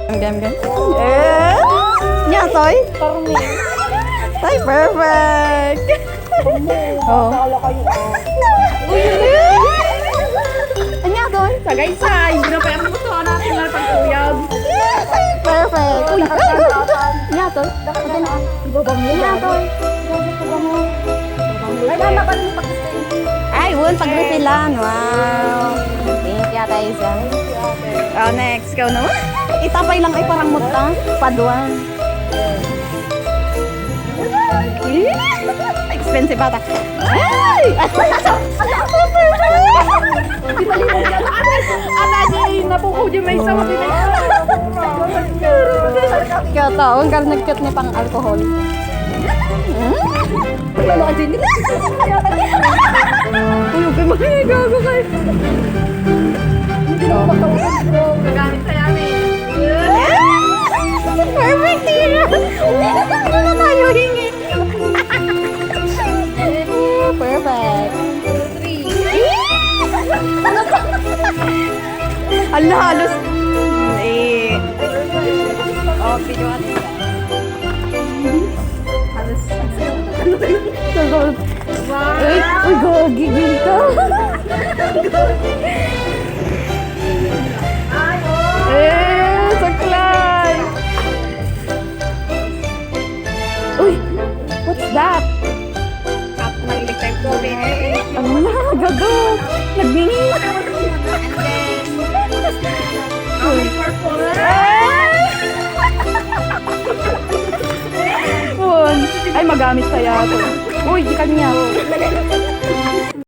Gam. Eh, nya toy. Toy perfect. Oh. Nya toy. Tagay sa, hindi na pa yung gusto natin na pagkuyab. Perfect. Nya toy. Ibabang mo Nya toy. Ay, mama pa rin Ay, won pag-refillan. Wow. Thank you, Taisa. Oh, next. Ikaw naman. Itapay lang ay parang muta. Padua. Expensive bata. Ay! Ate, napuko di may sama din na. Kaya taon, kaya nag-cut niya pang alcohol. Ano ka din nila? Uy, okay, gago kayo. Hindi na makakausap ko. Gagamit sa yamin. Perfect, Tira! Hindi na tayo hingi. Perfect. Ala, halos. Eh. Oh, video at halos. Uy, gagigil ka. Eh, saklay. Uy, what's that? At mahilig tayo po. Ano na, gago. Nagdingin. Ay, magamit kaya to. Uy, di kanya.